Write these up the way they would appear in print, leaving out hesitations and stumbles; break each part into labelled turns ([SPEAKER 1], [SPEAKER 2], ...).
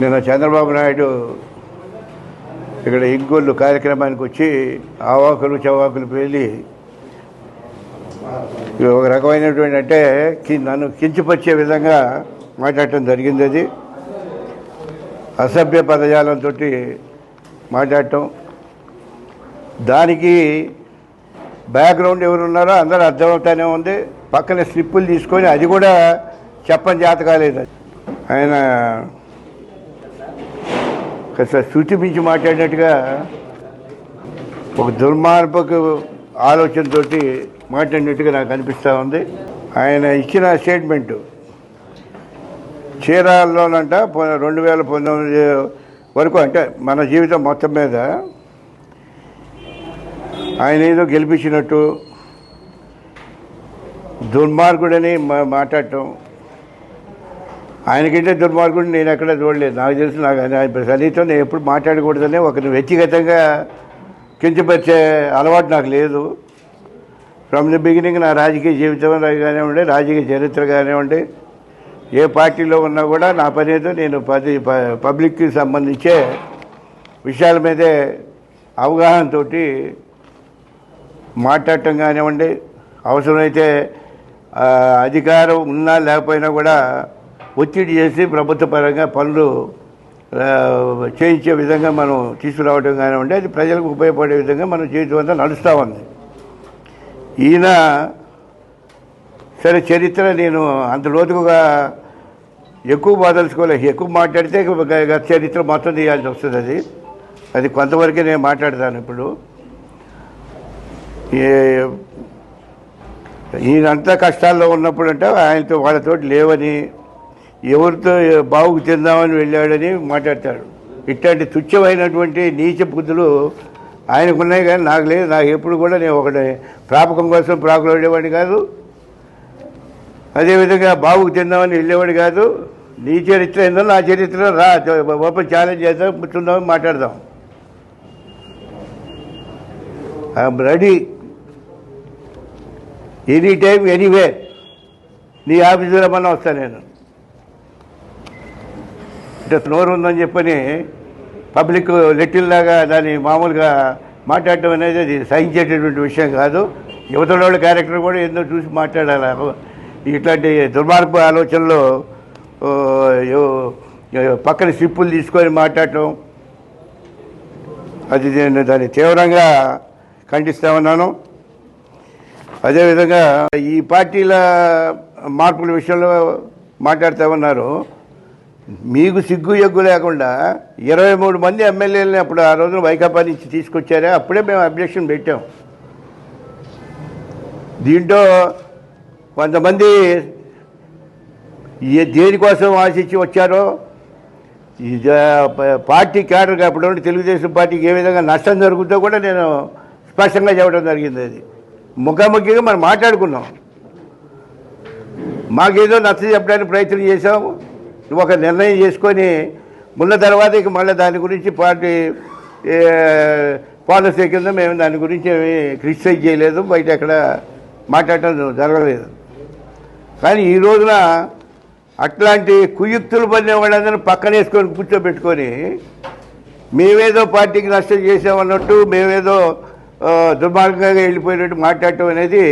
[SPEAKER 1] నిన్న చంద్రబాబు నాయుడు ఇక్కడ ఇంగోళ్ళు కార్యక్రమానికి వచ్చి ఆవాకులు చవాకులు పేలి ఒక రకమైనటువంటి అంటే నన్ను కించపరిచే విధంగా మాట్లాడటం జరిగింది. అది అసభ్య పదజాలంతో మాట్లాడటం, దానికి బ్యాక్గ్రౌండ్ ఎవరున్నారో అందరూ అర్థమవుతానే ఉంది. పక్కన స్లిప్పులు తీసుకొని అది కూడా చెప్పని చేత కాలేదు. ఆయన కాస్త శృతి మించి మాట్లాడినట్టుగా ఒక దుర్మార్గపు ఆలోచనతో మాట్లాడినట్టుగా నాకు అనిపిస్తూ ఉంది. ఆయన ఇచ్చిన స్టేట్మెంటు చీరాల్లోనంట 2019 వరకు అంటే మన జీవితం మొత్తం మీద ఆయన ఏదో గెలిపించినట్టు దుర్మార్గుడని మాట్లాడటం. ఆయనకంటే దుర్మార్గుడు నేను ఎక్కడ చూడలేదు. నాకు తెలుసు, నాకు ఆయన సన్నిహితం నేను ఎప్పుడు మాట్లాడకూడదని ఒకరిని వ్యక్తిగతంగా కించపరిచే అలవాటు నాకు లేదు. ఫ్రమ్ ది బిగినింగ్ నా రాజకీయ జీవితం కానివ్వండి, రాజకీయ చరిత్ర కానివ్వండి, ఏ పార్టీలో ఉన్నా కూడా నా పని ఏదో నేను పబ్లిక్కి సంబంధించే విషయాల మీదే అవగాహనతో మాట్లాడటం కానివ్వండి, అవసరమైతే అధికారం ఉన్నా లేకపోయినా కూడా ఒత్తిడి చేసి ప్రభుత్వ పరంగా పనులు చేయించే విధంగా మనం తీసుకురావడం కానివ్వండి, అది ప్రజలకు ఉపయోగపడే విధంగా మన జీవితం అంతా నడుస్తూ ఉంది. ఈయన సరే చరిత్ర నేను అంత లోతుగా ఎక్కువ బాధలుసుకోలేదు. ఎక్కువ మాట్లాడితే చరిత్ర మొత్తం తీయాల్సి వస్తుంది. అది కొంతవరకే నేను మాట్లాడతాను. ఇప్పుడు ఈయనంతా కష్టాల్లో ఉన్నప్పుడు అంటే ఆయనతో వాళ్ళతో లేవని, ఎవరితో బావుకు తిందామని వెళ్ళాడని మాట్లాడతాడు. ఇట్లాంటి తుచ్చమైనటువంటి నీచ బుద్ధులు ఆయనకున్నాయి, కానీ నాకు లేదు. నాకు ఎప్పుడు కూడా నేను ఒకటి ప్రాపకం కోసం ప్రాకులాడేవాడిని కాదు, అదేవిధంగా బావుకు తిందామని వెళ్ళేవాడు కాదు. నీ చరిత్ర ఏందో నా చరిత్ర రా, ఓపెన్ ఛాలెంజ్ చేద్దాం, కూర్చుందామని మాట్లాడదాం. I'm ready any time anyway. నీ ఆఫీసు రమ్మన్నా వస్తాను నేను. అంటే నోరు ఉందని చెప్పని పబ్లిక్ లెట్టిల్లాగా దాన్ని మామూలుగా మాట్లాడటం అనేది అది సహించేటటువంటి విషయం కాదు. యువతల వాళ్ళ క్యారెక్టర్ కూడా ఏందో చూసి మాట్లాడాలి. ఇట్లాంటి దుర్మార్గ ఆలోచనలు పక్కన స్లిప్పులు తీసుకొని మాట్లాడటం, అది నేను దాన్ని తీవ్రంగా ఖండిస్తా ఉన్నాను. అదేవిధంగా ఈ పార్టీల మార్పుల విషయంలో మాట్లాడుతూ ఉన్నారు. మీకు సిగ్గు ఎగ్గు లేకుండా 23 మంది ఎమ్మెల్యేలని అప్పుడు ఆ రోజున వైకాపా నుంచి తీసుకొచ్చారే, అప్పుడే మేము అబ్జెక్షన్ పెట్టాం. దీంట్లో కొంతమంది దేనికోసం ఆశించి వచ్చారో, పార్టీ క్యాడర్ అప్పుడు తెలుగుదేశం పార్టీకి ఏ విధంగా నష్టం జరుగుతుందో కూడా నేను స్పష్టంగా చెప్పడం జరిగింది. అది ముఖాముఖిగా మనం మాట్లాడుకున్నాం. మాకేదో నచ్చ చెప్పడానికి ప్రయత్నం చేసాము. ఒక నిర్ణయం చేసుకొని ఉన్న తర్వాత ఇక మళ్ళీ దాని గురించి పార్టీ పాలసీ కింద మేము దాని గురించి ఏమి క్రిటిసైజ్ చేయలేదు, బయట ఎక్కడ మాట్లాడటం జరగలేదు. కానీ ఈ రోజున అట్లాంటి కుయుక్తులు పడిన వాళ్ళందరూ పక్కన వేసుకొని కూర్చోబెట్టుకొని మేమేదో పార్టీకి నష్టం చేసామన్నట్టు, మేమేదో దుర్మార్గంగా వెళ్ళిపోయినట్టు మాట్లాడటం అనేది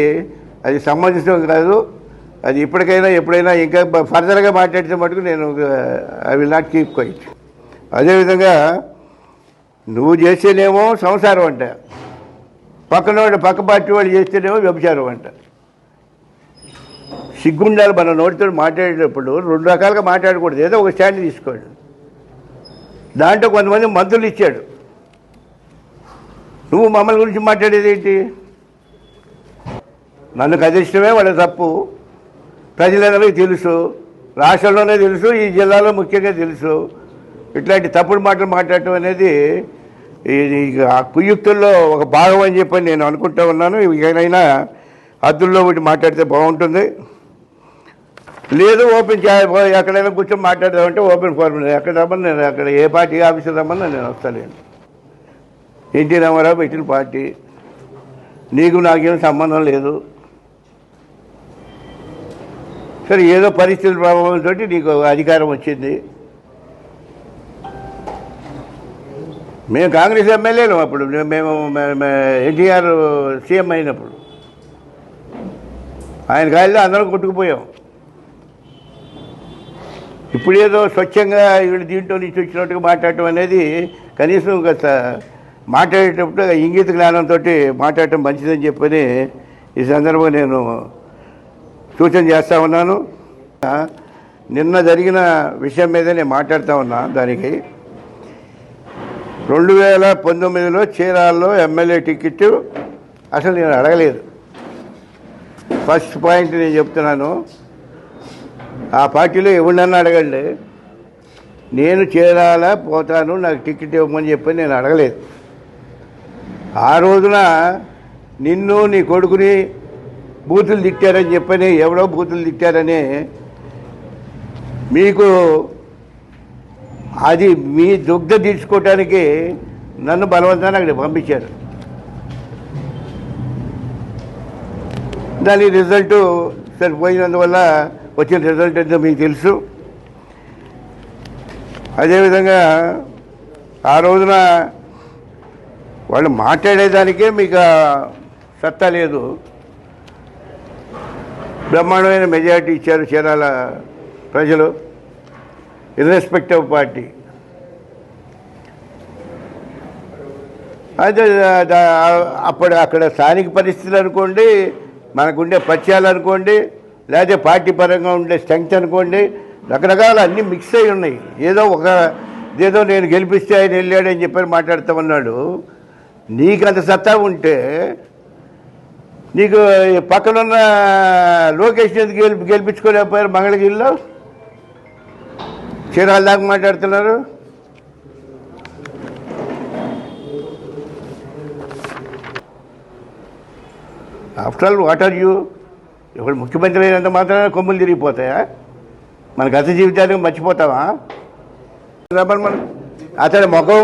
[SPEAKER 1] అది సమంజసం కాదు. అది ఇప్పటికైనా ఎప్పుడైనా ఇంకా ఫర్దర్గా మాట్లాడితే మటుకు నేను I will not keep quiet. అదేవిధంగా నువ్వు చేస్తేనేమో సంసారం అంట, పక్క పార్టీ వాళ్ళు చేస్తేనేమో వ్యభిచారం అంట. సిగ్గుండాలి. మన నోటితో మాట్లాడేటప్పుడు 2 రకాలుగా మాట్లాడకూడదు, ఏదో ఒక స్టాండ్ తీసుకోండి. దాంట్లో కొంతమంది మంత్రులు ఇచ్చాడు. నువ్వు మమ్మల్ని గురించి మాట్లాడేది ఏంటి? నన్ను కదిలిష్టమే వాళ్ళ తప్పు, ప్రజలందరికీ తెలుసు, రాష్ట్రంలోనే తెలుసు, ఈ జిల్లాలో ముఖ్యంగా తెలుసు. ఇట్లాంటి తప్పుడు మాటలు మాట్లాడటం అనేది ఆ కుయుక్తుల్లో ఒక భాగం అని చెప్పని నేను అనుకుంటూ ఉన్నాను. ఏదైనా హద్దుల్లో ఒకటి మాట్లాడితే బాగుంటుంది. లేదు ఓపెన్ ఎక్కడైనా కూర్చొని మాట్లాడదామంటే ఓపెన్ ఫోరం, ఎక్కడ రమ్మని నేను అక్కడ ఏ పార్టీ ఆఫీసర్ రమ్మని నేను వస్తాను. ఎన్టీ రామారావు పెట్టిన పార్టీ, నీకు నాకేం సంబంధం లేదు. సరే ఏదో పరిస్థితుల ప్రభావంతో నీకు అధికారం వచ్చింది, మేము కాంగ్రెస్ ఎమ్మెల్యేలు అప్పుడు మేము ఎన్టీఆర్ సీఎం అయినప్పుడు ఆయన గాలిలో అందరం కొట్టుకుపోయాం. ఇప్పుడేదో స్వచ్ఛంగా వీళ్ళు దీంట్లో నుంచి వచ్చినట్టుగా మాట్లాడటం అనేది కనీసం కాస్త మాట్లాడేటప్పుడు ఇంగిత జ్ఞానంతో మాట్లాడటం మంచిదని చెప్పని ఈ సందర్భంగా నేను సూచన చేస్తూ ఉన్నాను. నిన్న జరిగిన విషయం మీద నేను మాట్లాడుతూ ఉన్నా. దానికి 2019లో చీరాల్లో ఎమ్మెల్యే టికెట్ అసలు నేను అడగలేదు. ఫస్ట్ పాయింట్ నేను చెప్తున్నాను, ఆ పార్టీలో ఎవరినన్నా అడగండి, నేను చీరాల పోతాను నాకు టికెట్ ఇవ్వమని చెప్పి నేను అడగలేదు. ఆ రోజున నిన్ను నీ కొడుకుని బూతులు తిట్టారని చెప్పని ఎవడో బూతులు తిట్టారని మీకు అది మీ దుగ్ధ తీర్చుకోవటానికి నన్ను బలవంతాన్ని అక్కడ పంపించారు. దాని రిజల్ట్ సరిపోయినందువల్ల వచ్చిన రిజల్ట్ ఏంటో మీకు తెలుసు. అదేవిధంగా ఆ రోజున వాళ్ళు మాట్లాడేదానికే మీకు సత్తా లేదు. బ్రహ్మాండమైన మెజారిటీ ఇచ్చారు చీరాల ప్రజలు, ఇర్రెస్పెక్ట్ ఆఫ్ పార్టీ. అయితే అప్పుడు అక్కడ స్థానిక పరిస్థితులు అనుకోండి, మనకుండే పరిచయాలు అనుకోండి, లేకపోతే పార్టీ పరంగా ఉండే స్ట్రెంగ్త్ అనుకోండి, రకరకాల అన్నీ మిక్స్ అయి ఉన్నాయి. ఏదో నేను గెలిపిస్తే ఆయన వెళ్ళాడని చెప్పని మాట్లాడుతామన్నాడు. నీకు అంత సత్తా ఉంటే నీకు పక్కనున్న లోకేష్ ఎందుకు గెలిపించుకోలేకపోయారు? మంగళగిరిలో చీరాల దాకా మాట్లాడుతున్నారు. After all what are you? ఇప్పుడు ముఖ్యమంత్రి అయినంత మాత్రమే కొమ్ములు తిరిగిపోతాయా? మన గత జీవితానికి మర్చిపోతావా? మనం అతని ముఖం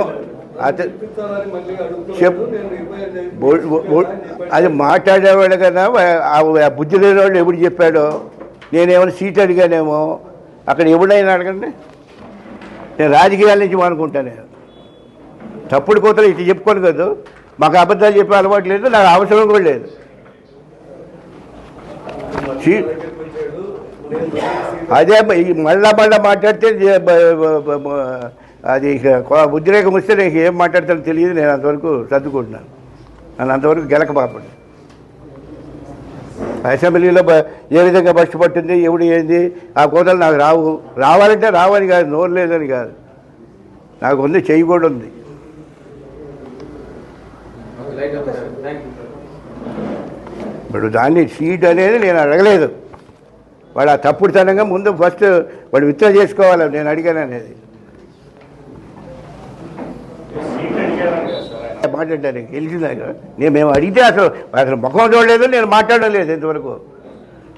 [SPEAKER 1] అది మాట్లాడేవాడు కదా. ఆ బుద్ధి లేని వాళ్ళు ఎప్పుడు చెప్పాడో, నేనేమైనా సీట్ అడిగానేమో. అక్కడ ఎవడైనా అడగండి, నేను రాజకీయాల నుంచి అనుకుంటాను. నేను తప్పుడు కోతలు ఇటు చెప్పుకోను కదా. మాకు అబద్ధాలు చెప్పే అలవాటు లేదు, నాకు అవసరం కూడా లేదు. అదే మళ్ళా మాట్లాడితే అది ఉద్రేకం వస్తే నాకు ఏం మాట్లాడతానో తెలియదు. నేను అంతవరకు సర్దుకుంటున్నాను. నన్ను అంతవరకు గెలకబాపండి. అసెంబ్లీలో ఏ విధంగా బస్సు పట్టింది, ఎవడు ఏంది, ఆ కోతలు నాకు రావాలంటే రావని కాదు, నోరు లేదని కాదు, నాకు ఉంది, చెయ్యి కూడా ఉంది. ఇప్పుడు దాన్ని సీట్ అనేది నేను అడగలేదు. వాడు ఆ తప్పుడుతనంగా ముందు ఫస్ట్ వాడు విత్డ్రా చేసుకోవాలి నేను అడిగాను అనేది మాట్లాడడానికి గెలిచిందాక. మేము అడిగితే అసలు ముఖం చూడలేదు, నేను మాట్లాడడం లేదు ఇంతవరకు.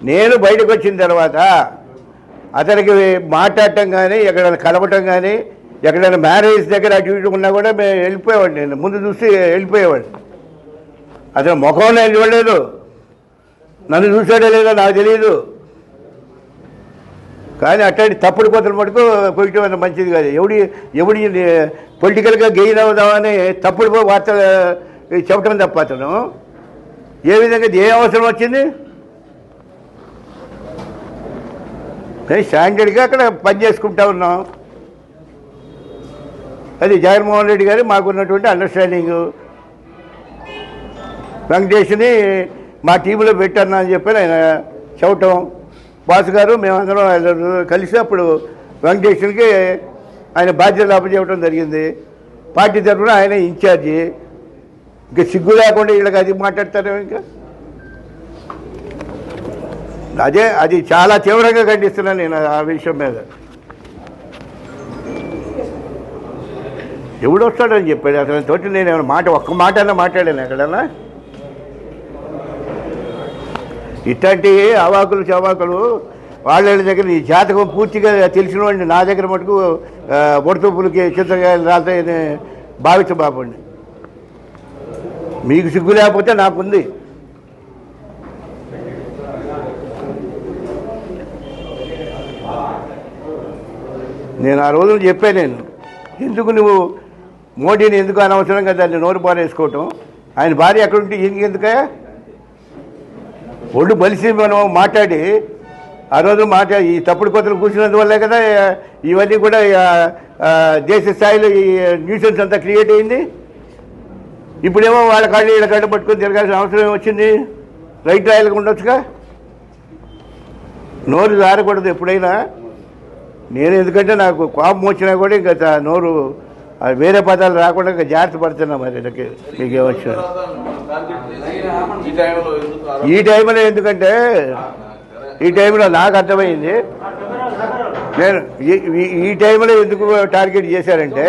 [SPEAKER 1] నేను బయటకు వచ్చిన తర్వాత అతనికి మాట్లాడటం కానీ, ఎక్కడైనా కలవటం కానీ, ఎక్కడైనా మ్యారేజ్ దగ్గర అటు ఇటు ఉన్నా కూడా మేము వెళ్ళిపోయేవాడిని. నేను ముందు చూసి వెళ్ళిపోయేవాడిని. అతను ముఖం నేను చూడలేదు, నన్ను చూసాడో లేదో నాకు తెలియదు. కానీ అట్లాంటి తప్పుడు కొత్తలు మటుకు పోయటం అంత మంచిది కాదు. ఎవడి పొలిటికల్గా గెయిన్ అవుదామని తప్పుడు వార్తలు చెప్పడం తప్ప అతను ఏ విధంగా ఏ అవసరం వచ్చింది? కానీ స్టాండర్డ్గా అక్కడ పనిచేసుకుంటా ఉన్నాం. అది జగన్మోహన్ రెడ్డి గారు మాకున్నటువంటి అండర్స్టాండింగు. వెంకటేష్ని మా టీంలో పెట్టన్నా అని చెప్పి ఆయన చెప్పటం. బాస్ గారు మేమందరం కలిసి అప్పుడు వెంకటేశ్వరికి ఆయన బాధ్యతలు అప్పచెప్పడం జరిగింది. పార్టీ తరఫున ఆయన ఇన్ఛార్జి. ఇంకా సిగ్గు లేకుండా వీళ్ళకి అది మాట్లాడతారు. ఇంకా అది చాలా తీవ్రంగా ఖండిస్తున్నాను నేను ఆ విషయం మీద. ఎవడొస్తాడని చెప్పాడు అతని తోటి. నేను ఏమైనా ఒక్క మాట అన్నా మాట్లాడాను ఎక్కడన్నా? ఇట్లాంటి అవాకులు చవాకులు వాళ్ళ దగ్గర ఈ జాతకం పూర్తిగా తెలిసిన వాడిని నా దగ్గర మటుకు బొడతూపులకి చిత్రకాయలు రాతాయని భావించబాపండి. మీకు సిగ్గు లేకపోతే నాకుంది. నేను ఆ రోజున చెప్పాను, నేను ఎందుకు నువ్వు మోడీని ఎందుకు అనవసరంగా దాన్ని నోరు పారేసుకోవటం, ఆయన భార్య ఎక్కడుంటే ఈయనకి ఎందుకే ఒళ్ళు బలిసి మనం మాట్లాడి ఆ రోజు ఈ తప్పుడు కొత్తలు కూర్చున్నందువల్లే కదా ఇవన్నీ కూడా దేశ స్థాయిలో ఈ న్యూసెన్స్ అంతా క్రియేట్ అయింది. ఇప్పుడేమో వాళ్ళ కాళ్ళు వీళ్ళ కాళ్ళు పట్టుకొని తిరగాల్సిన అవసరం ఏమొచ్చింది? రైట్ రాయలకు ఉండొచ్చుగా. నోరు జారకూడదు ఎప్పుడైనా. నేను ఎందుకంటే నాకు కోపం వచ్చినా కూడా ఇంకా నోరు వేరే పదాలు రాకుండా ఇంకా జాగ్రత్త పడుతున్నా. మరి మీకేమొచ్చు ఈ టైంలో ఎందుకంటే ఈ టైంలో నాకు అర్థమైంది. నేను ఈ టైంలో ఎందుకు టార్గెట్ చేశారంటే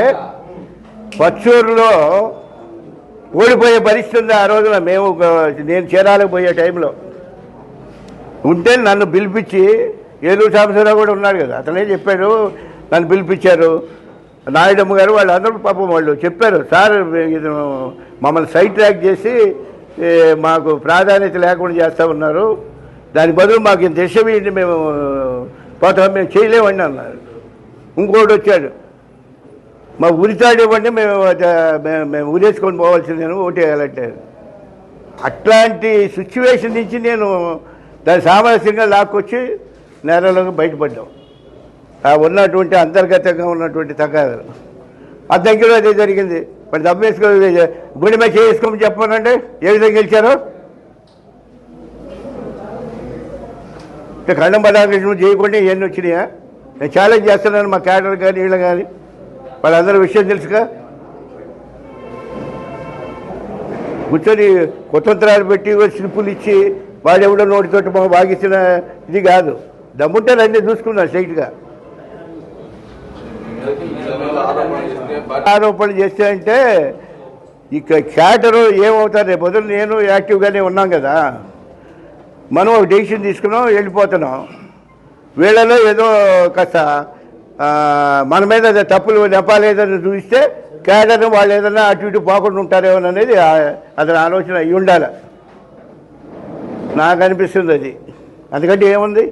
[SPEAKER 1] పచ్చూరులో ఓడిపోయే పరిస్థితి ఉంది. ఆ రోజున నేను చీరాలకు పోయే టైంలో ఉంటే నన్ను పిలిపించి ఏలూరు సాంబశివరావు కూడా ఉన్నాడు కదా, అతనే చెప్పాడు. నన్ను పిలిపించారు, నాయుడమ్మ గారు వాళ్ళందరూ పాపం వాళ్ళు చెప్పారు, సార్ ఇది మమ్మల్ని సైడ్ ట్రాక్ చేసి మాకు ప్రాధాన్యత లేకుండా చేస్తూ ఉన్నారు, దాని బదులు మాకు ఇంత ఇష్టం మేము పోతాం, మేము చేయలేమండి అన్నారు. ఇంకోటి వచ్చాడు, మా ఉరితాడు ఇవ్వండి, మేము ఊరేసుకొని పోవాల్సిందేను ఓటేయాలంటే. అట్లాంటి సిచ్యువేషన్ నుంచి నేను దాన్ని సామరస్యంగా లాక్కొచ్చి నేరలోకి బయటపడ్డాం. ఉన్నటువంటి అంతర్గతంగా ఉన్నటువంటి తగాదాలు ఆ దగ్గర అదే జరిగింది. మరి దమ్మేసుకో గుడి మీద చేసుకోమని చెప్పానంటే ఏ విధంగా గెలిచారో ఖండం బలాకృష్ణ చేయకుండా ఇవన్నీ వచ్చినాయా? నేను ఛాలెంజ్ చేస్తున్నాను మా క్యాడర్ కానీ వీళ్ళు కానీ, వాళ్ళందరూ విషయం తెలుసుగా. కూర్చొని కుతంత్రాలు పెట్టి స్లిప్పులు ఇచ్చి వాడెవడో నోటితోటి మాకు బాగిస్తున్న ఇది కాదు. దమ్ముంటే అన్నీ చూసుకున్నా స్ట్రైట్గా. ఆరోపణలు చేస్తే అంటే ఇక క్యాడరు ఏమవుతారు? రేపు వదిలి నేను యాక్టివ్గానే ఉన్నాం కదా, మనం ఒక డెసిషన్ తీసుకున్నాం, వెళ్ళిపోతున్నాం. వీళ్ళలో ఏదో కాస్త మన మీద తప్పులు నెపాలేదని చూపిస్తే క్యాడర్ వాళ్ళు ఏదైనా అటు ఇటు పోకుండా ఉంటారేమో అనేది అతని ఆలోచన అయి ఉండాలి. నాకు అనిపిస్తుంది అది. అందుకంటే ఏముంది.